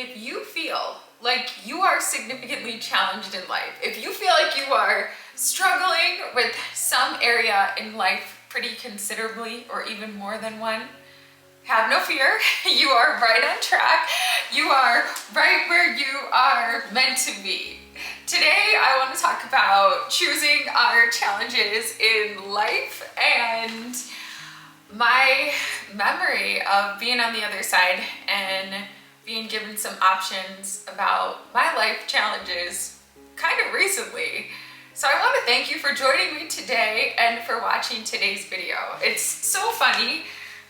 if you feel like you are significantly challenged in life, if you feel like you are struggling with some area in life pretty considerably or even more than one, have no fear. You are right on track. You are right where you are meant to be. Today, I want to talk about choosing our challenges in life and my memory of being on the other side and being given some options about my life challenges kind of recently. So I want to thank you for joining me today and for watching today's video. It's so funny.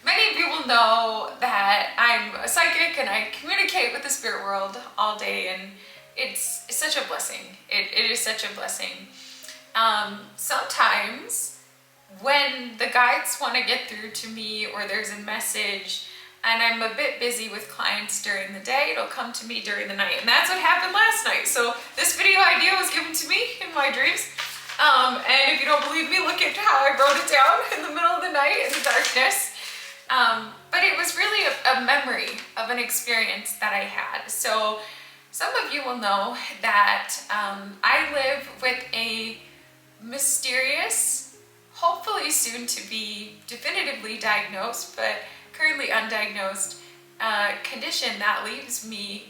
Many of you will know that I'm a psychic and I communicate with the spirit world all day, and it's such a blessing. It is such a blessing. Sometimes when the guides want to get through to me or there's a message and I'm a bit busy with clients during the day, it'll come to me during the night. And that's what happened last night. So this video idea was given to me in my dreams. And if you don't believe me, look at how I wrote it down in the middle of the night in the darkness. But it was really a memory of an experience that I had. So some of you will know that I live with a mysterious, hopefully soon to be definitively diagnosed, but currently undiagnosed condition that leaves me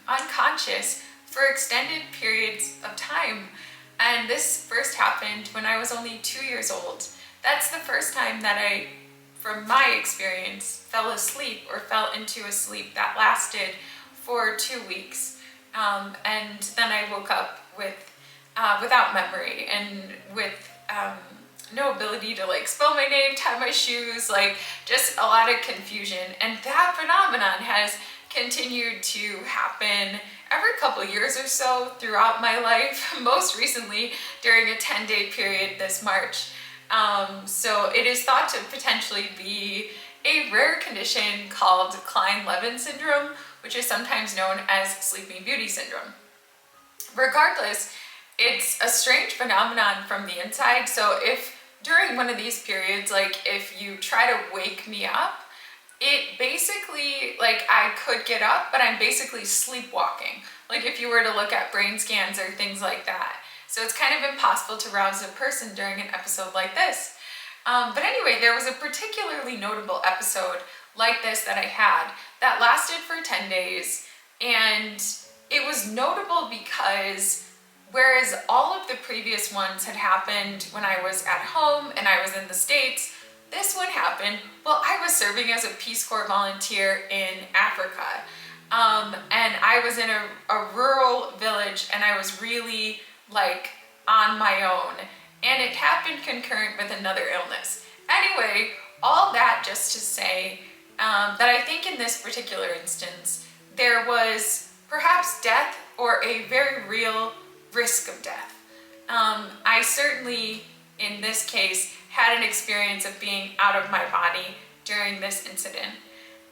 unconscious for extended periods of time. And this first happened when I was only 2 years old. That's the first time that I, from my experience, fell asleep or fell into a sleep that lasted for 2 weeks. And then I woke up without memory and with no ability to spell my name, tie my shoes, just a lot of confusion. And that phenomenon has continued to happen every couple years or so throughout my life, most recently during a 10-day period this March. So it is thought to potentially be a rare condition called Klein-Levin syndrome, which is sometimes known as Sleeping Beauty syndrome. Regardless, it's a strange phenomenon from the inside. So if during one of these periods, if you try to wake me up, it basically, I could get up, but I'm basically sleepwalking. If you were to look at brain scans or things like that. So it's kind of impossible to rouse a person during an episode like this. But anyway, there was a particularly notable episode like this that I had that lasted for 10 days. And it was notable because whereas all of the previous ones had happened when I was at home and I was in the States, this one happened while I was serving as a Peace Corps volunteer in Africa. And I was in a rural village and I was really on my own. And it happened concurrent with another illness. Anyway, all that just to say that I think in this particular instance, there was perhaps death or a very real risk of death. I certainly, in this case, had an experience of being out of my body during this incident.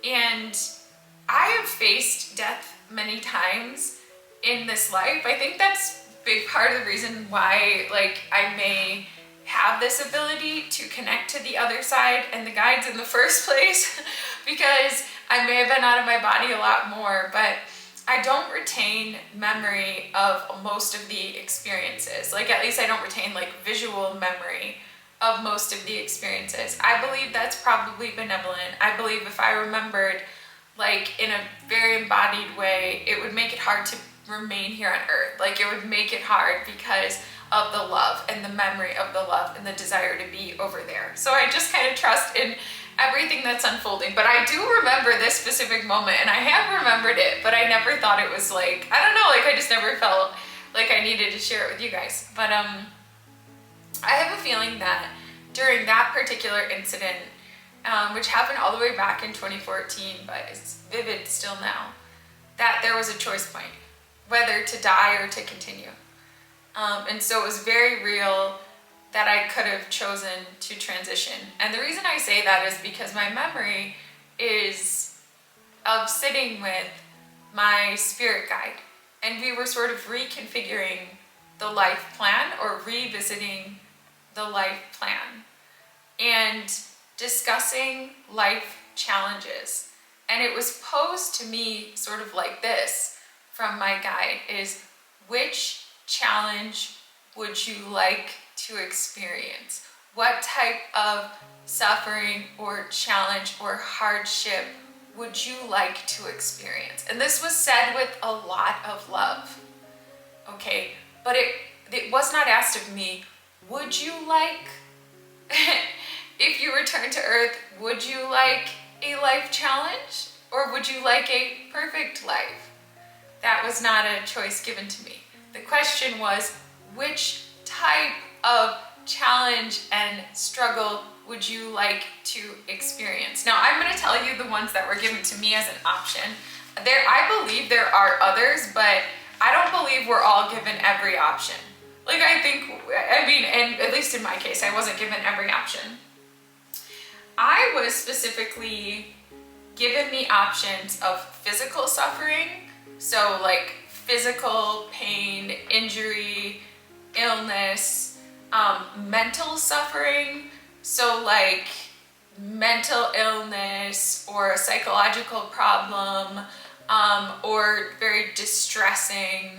And I have faced death many times in this life. I think that's a big part of the reason why I may have this ability to connect to the other side and the guides in the first place, because I may have been out of my body a lot more, but I don't retain memory of most of the experiences. At least I don't retain visual memory of most of the experiences. I believe that's probably benevolent. I believe if I remembered in a very embodied way, it would make it hard to remain here on earth. It would make it hard because of the love and the memory of the love and the desire to be over there. So I just kind of trust in everything that's unfolding. But I do remember this specific moment, and I have remembered it, but I never thought it was I don't know, I just never felt like I needed to share it with you guys. But I have a feeling that during that particular incident, which happened all the way back in 2014, but it's vivid still now, that there was a choice point, whether to die or to continue. And so it was very real that I could have chosen to transition. And the reason I say that is because my memory is of sitting with my spirit guide, and we were sort of reconfiguring the life plan or revisiting the life plan and discussing life challenges. And it was posed to me sort of like this from my guide is, which challenge would you like to experience? What type of suffering or challenge or hardship would you like to experience? And this was said with a lot of love, okay? But it was not asked of me, would you like, if you return to Earth, would you like a life challenge? Or would you like a perfect life? That was not a choice given to me. The question was, which type of challenge and struggle would you like to experience? Now, I'm going to tell you the ones that were given to me as an option. I believe there are others, but I don't believe we're all given every option. Like, and at least in my case, I wasn't given every option. I was specifically given the options of physical suffering, so like physical pain, injury, illness, mental suffering, so like mental illness or a psychological problem, or very distressing,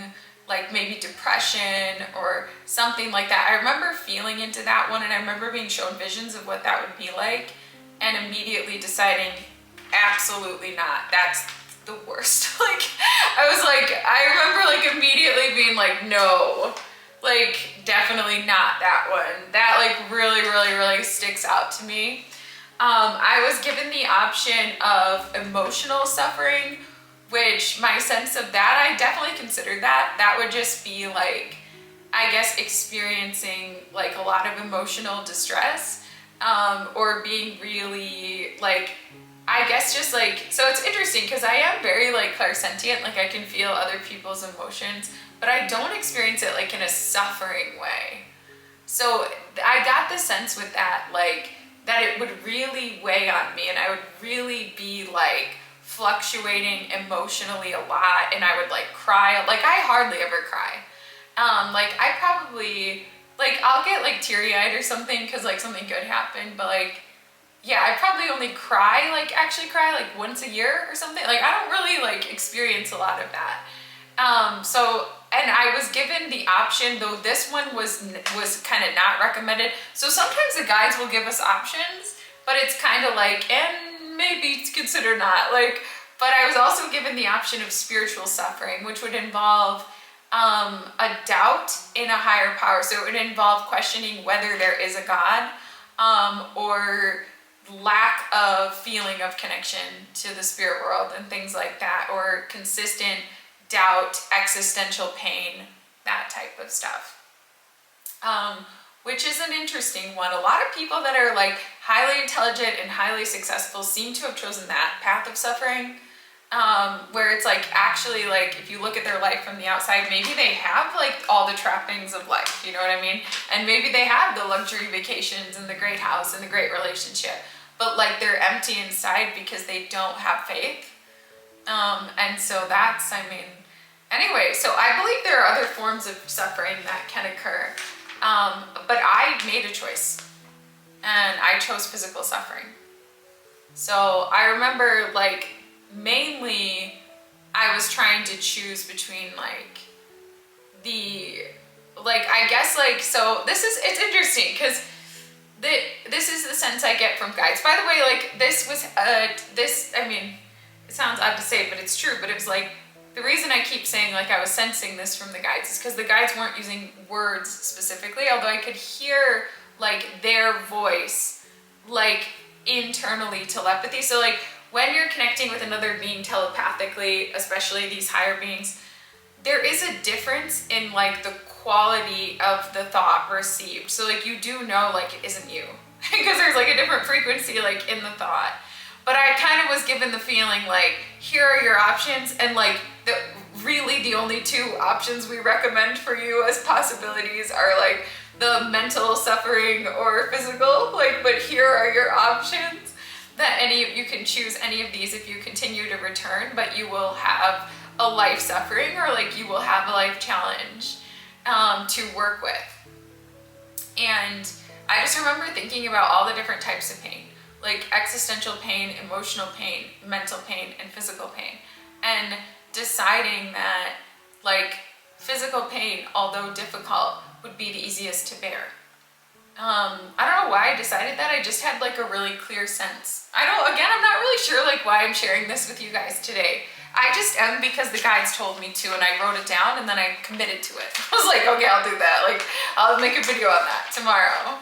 like maybe depression or something like that. I remember feeling into that one, and I remember being shown visions of what that would be like and immediately deciding, absolutely not. That's the worst. Like, I remember like immediately being like, no, like definitely not that one. That like really, really, really sticks out to me. I was given the option of emotional suffering, which my sense of that, I definitely considered that. That would just be like, I guess, experiencing like a lot of emotional distress, or being really like, I guess just like, so it's interesting because I am very like clairsentient, like I can feel other people's emotions, but I don't experience it like in a suffering way. So I got the sense with that, like, that it would really weigh on me and I would really be like fluctuating emotionally a lot, and I would like cry. Like, I hardly ever cry. Like I probably, like I'll get like teary-eyed or something because like something good happened, but like, yeah, I probably only cry, like actually cry like once a year or something. Like I don't really like experience a lot of that. And I was given the option, though this one was kind of not recommended. So sometimes the guides will give us options, but it's kind of like, and maybe consider not. Like, but I was also given the option of spiritual suffering, which would involve a doubt in a higher power. So it would involve questioning whether there is a God, or lack of feeling of connection to the spirit world and things like that, or consistent doubt, existential pain, that type of stuff. Which is an interesting one. A lot of people that are like highly intelligent and highly successful seem to have chosen that path of suffering, where it's like, actually, like if you look at their life from the outside, maybe they have like all the trappings of life, you know what I mean? And maybe they have the luxury vacations and the great house and the great relationship, but like they're empty inside because they don't have faith. And so that's, anyway, so I believe there are other forms of suffering that can occur. But I made a choice, and I chose physical suffering. So I remember, like, mainly I was trying to choose between like I guess like, so it's interesting because this is the sense I get from guides. By the way, like this was, it sounds odd to say, but it's true, but it was like, the reason I keep saying like I was sensing this from the guides is because the guides weren't using words specifically, although I could hear like their voice, like internally telepathy. So like when you're connecting with another being telepathically, especially these higher beings, there is a difference in like the quality of the thought received. So like you do know like it isn't you because there's like a different frequency like in the thought. But I kind of was given the feeling like, here are your options, and like really the only two options we recommend for you as possibilities are like the mental suffering or physical, like, but here are your options. That you can choose any of these if you continue to return, but you will have a life suffering or like you will have a life challenge to work with. And I just remember thinking about all the different types of pain. like existential pain, emotional pain, mental pain, and physical pain. And deciding that like physical pain, although difficult, would be the easiest to bear. I don't know why I decided that. I just had like a really clear sense. I'm not really sure like why I'm sharing this with you guys today. I just am because the guides told me to, and I wrote it down and then I committed to it. I was like, okay, I'll do that. Like, I'll make a video on that tomorrow.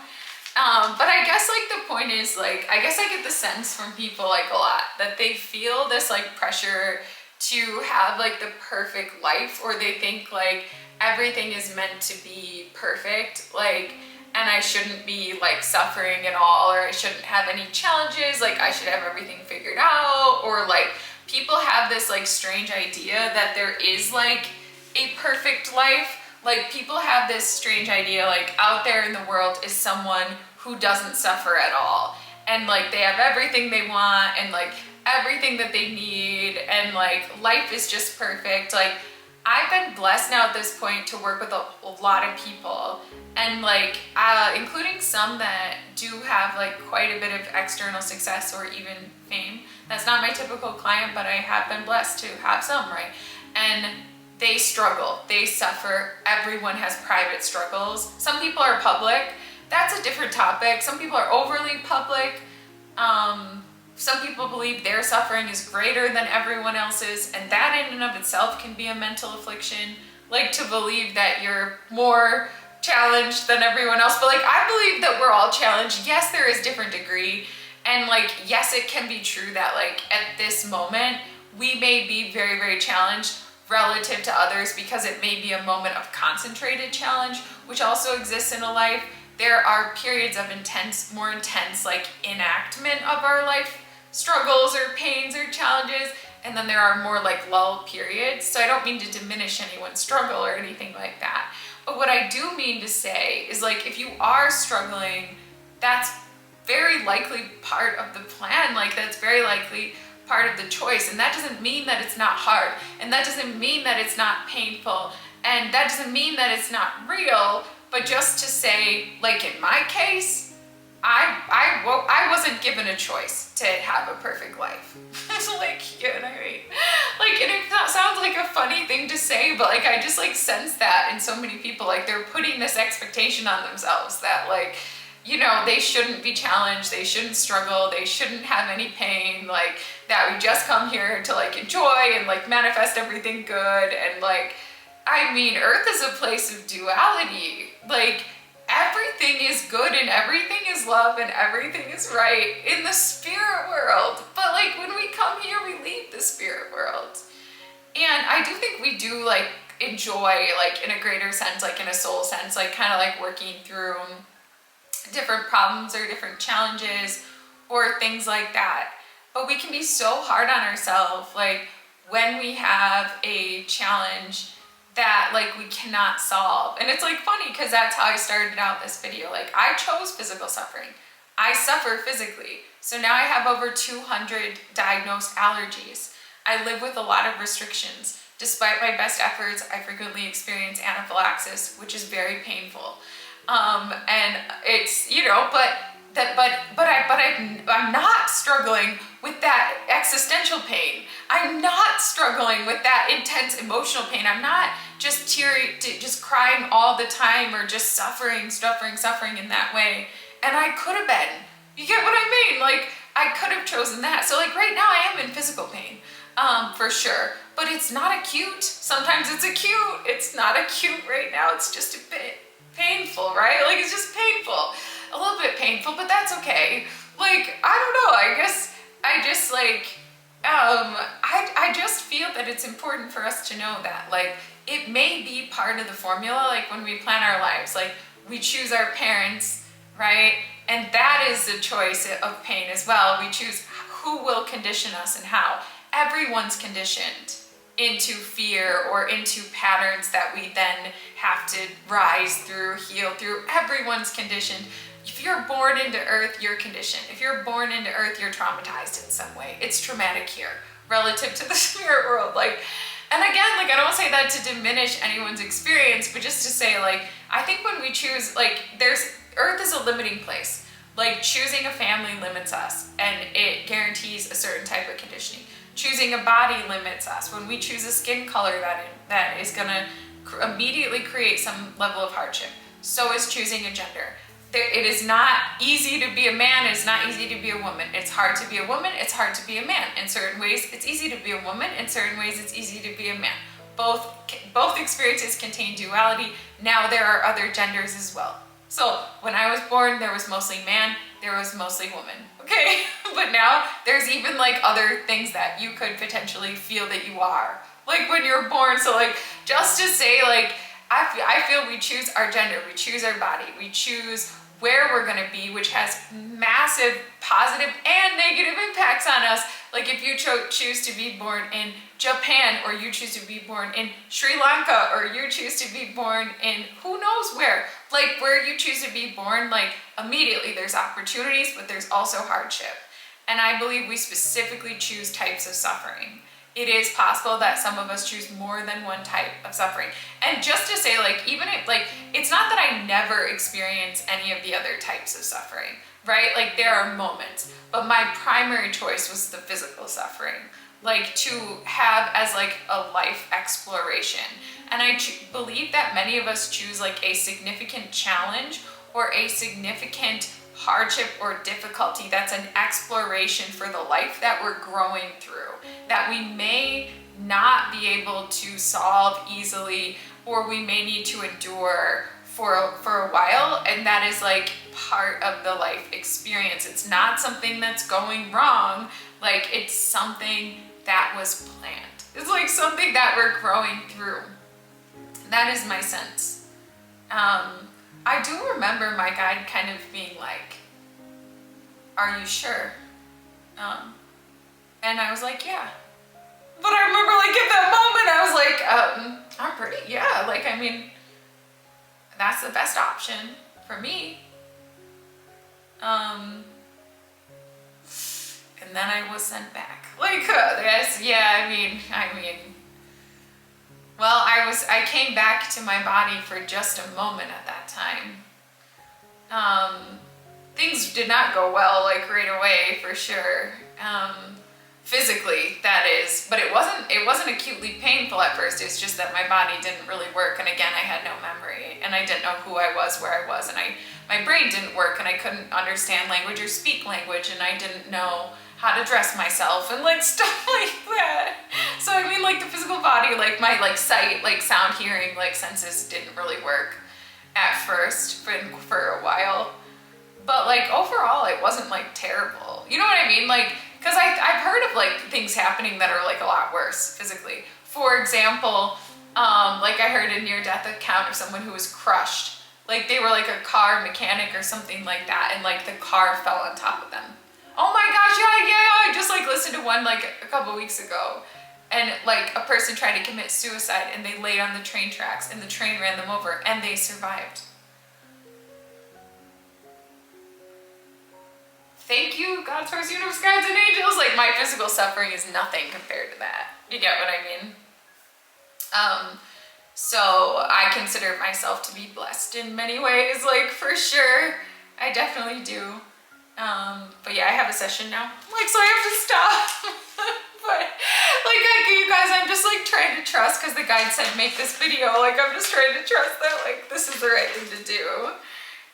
But I guess like the point is like, I guess I get the sense from people like a lot that they feel this like pressure to have like the perfect life, or they think like everything is meant to be perfect, like, and I shouldn't be like suffering at all, or I shouldn't have any challenges, like I should have everything figured out, or like people have this like strange idea that there is like a perfect life. Like people have this strange idea like out there in the world is someone who doesn't suffer at all, and like they have everything they want and like everything that they need, and like life is just perfect. Like I've been blessed now at this point to work with a lot of people, and like including some that do have like quite a bit of external success or even fame. That's not my typical client, but I have been blessed to have some, right? And they struggle, they suffer. Everyone has private struggles. Some people are public. That's a different topic. Some people are overly public. Some people believe their suffering is greater than everyone else's, and that in and of itself can be a mental affliction. Like to believe that you're more challenged than everyone else. But like I believe that we're all challenged. Yes, there is different degree. And like, yes, it can be true that like at this moment, we may be very, very challenged relative to others because it may be a moment of concentrated challenge, which also exists in a life. There are periods of more intense like enactment of our life struggles or pains or challenges, and then there are more like lull periods. So I don't mean to diminish anyone's struggle or anything like that. But what I do mean to say is like, if you are struggling, that's very likely part of the plan. Like that's very likely part of the choice. And that doesn't mean that it's not hard. And that doesn't mean that it's not painful. And that doesn't mean that it's not real. But just to say, like in my case, I wasn't given a choice to have a perfect life. It's like, you know what I mean? Like, and it sounds like a funny thing to say, but like I just like sense that in so many people, like they're putting this expectation on themselves that like, you know, they shouldn't be challenged, they shouldn't struggle, they shouldn't have any pain, like that we just come here to like enjoy and like manifest everything good. And like, I mean, Earth is a place of duality. Like everything is good and everything is love and everything is right in the spirit world. But like when we come here, we leave the spirit world. And I do think we do like enjoy, like in a greater sense, like in a soul sense, like kind of like working through different problems or different challenges or things like that. But we can be so hard on ourselves, like when we have a challenge that like we cannot solve. And it's like funny because that's how I started out this video. Like I chose physical suffering. I suffer physically. So now I have over 200 diagnosed allergies. I live with a lot of restrictions. Despite my best efforts, I frequently experience anaphylaxis, which is very painful. And it's, you know, I'm not struggling with that existential pain. I'm not struggling with that intense emotional pain. I'm not just just crying all the time or just suffering in that way. And I could have been. You get what I mean? Like I could have chosen that. So like right now I am in physical pain, for sure. But it's not acute. Sometimes it's acute. It's not acute right now. It's just a bit painful, right? Like it's just painful. A little bit painful, but that's okay. Like, I don't know, I guess I just like, I just feel that it's important for us to know that, like, it may be part of the formula, like when we plan our lives, like we choose our parents, right? And that is a choice of pain as well. We choose who will condition us and how. Everyone's conditioned into fear or into patterns that we then have to rise through, heal through. Everyone's conditioned. If you're born into Earth, you're conditioned. If you're born into Earth, you're traumatized in some way. It's traumatic here relative to the spirit world. Like, and again, like I don't say that to diminish anyone's experience, but just to say, like, I think when we choose, like, Earth is a limiting place. Like choosing a family limits us and it guarantees a certain type of conditioning. Choosing a body limits us. When we choose a skin color, that is gonna immediately create some level of hardship. So is choosing a gender. It is not easy to be a man, it's not easy to be a woman. It's hard to be a woman, it's hard to be a man. In certain ways, it's easy to be a woman, in certain ways, it's easy to be a man. Both experiences contain duality. Now there are other genders as well. So when I was born, there was mostly man, there was mostly woman, okay? But now there's even like other things that you could potentially feel that you are. Like when you're born, so like just to say like, I feel we choose our gender, we choose our body, we choose where we're gonna be, which has massive positive and negative impacts on us. Like if you choose to be born in Japan, or you choose to be born in Sri Lanka, or you choose to be born in who knows where, like where you choose to be born, like immediately there's opportunities, but there's also hardship. And I believe we specifically choose types of suffering. It is possible that some of us choose more than one type of suffering. And just to say, like, even if, like, it's not that I never experience any of the other types of suffering, right? Like, there are moments, but my primary choice was the physical suffering, like, to have as, like, a life exploration. And I believe that many of us choose, like, a significant challenge or a significant hardship or difficulty that's an exploration for the life that we're growing through, that we may not be able to solve easily, or we may need to endure for a while, and that is like part of the life experience. It's not something that's going wrong, like it's something that was planned. It's like something that we're growing through. That is my sense. I do remember my guide kind of being like, "Are you sure?" And I was like, "Yeah." But I remember like at that moment, I was like, I'm pretty, yeah. Like, I mean, that's the best option for me. And then I was sent back. Like, yes, yeah, I mean, well, I came back to my body for just a moment at that time. Things did not go well, like right away, for sure. Physically, that is, but it wasn't acutely painful at first. It's just that my body didn't really work, and again, I had no memory, and I didn't know who I was, where I was, and my brain didn't work, and I couldn't understand language or speak language, and I didn't know how to dress myself and like stuff like that. So I mean, like the physical body, like my like sight, like sound, hearing, like senses didn't really work at first for a while. But like overall, it wasn't like terrible. You know what I mean? Like, because I've heard of like things happening that are like a lot worse physically. For example, like I heard a near-death account of someone who was crushed. Like they were like a car mechanic or something like that, and like the car fell on top of them. Oh my gosh, yeah. I just like listened to one like a couple weeks ago, and like a person tried to commit suicide, and they laid on the train tracks, and the train ran them over, and they survived. Thank you, God, source, universe, guides, and angels. Like my physical suffering is nothing compared to that. You get what I mean? So I consider myself to be blessed in many ways, like for sure. I definitely do. But yeah, I have a session now. Like, so I have to stop. But like, you guys, I'm just like trying to trust, because the guide said make this video. Like, I'm just trying to trust that like this is the right thing to do.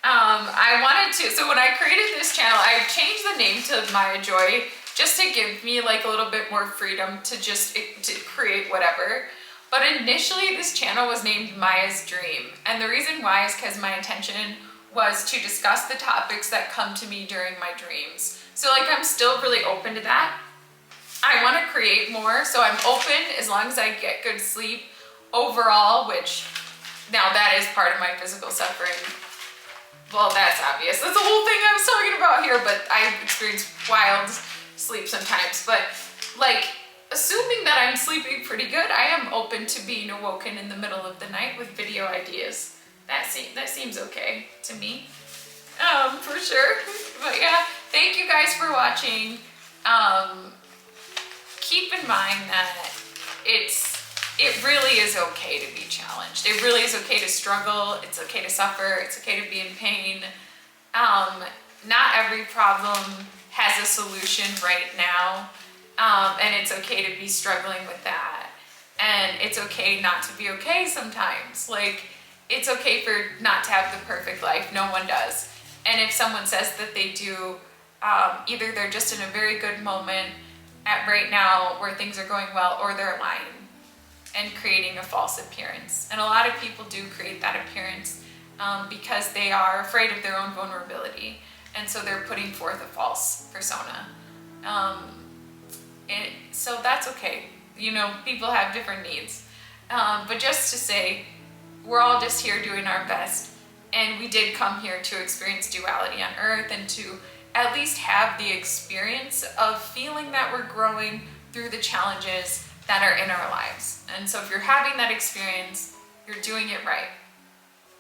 I wanted to, so when I created this channel, I changed the name to Maya Joy just to give me like a little bit more freedom to to create whatever. But initially this channel was named Maya's Dream. And the reason why is because my intention was to discuss the topics that come to me during my dreams. So like I'm still really open to that. I want to create more, so I'm open as long as I get good sleep overall, which now that is part of my physical suffering. Well, that's obvious. That's the whole thing I was talking about here, but I experience wild sleep sometimes. But like, assuming that I'm sleeping pretty good, I am open to being awoken in the middle of the night with video ideas. That seems okay to me, for sure. But yeah, thank you guys for watching. Keep in mind that it really is okay to be challenged. It really is okay to struggle. It's okay to suffer. It's okay to be in pain. not every problem has a solution right now, and it's okay to be struggling with that. And it's okay not to be okay sometimes. Like, it's okay for not to have the perfect life. No one does. And if someone says that they do, either they're just in a very good moment at right now where things are going well, or they're lying and creating a false appearance. And a lot of people do create that appearance because they are afraid of their own vulnerability. And so they're putting forth a false persona. So that's okay. You know, people have different needs. But just to say, we're all just here doing our best. And we did come here to experience duality on earth and to at least have the experience of feeling that we're growing through the challenges that are in our lives. And so if you're having that experience, you're doing it right.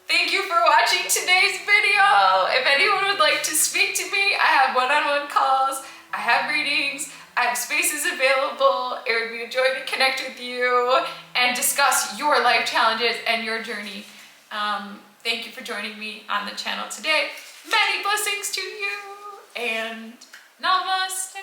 Thank you for watching today's video. If anyone would like to speak to me, I have one-on-one calls, I have readings, I have spaces available. It would be a joy to connect with you and discuss your life challenges and your journey. Thank you for joining me on the channel today. Many blessings to you and namaste.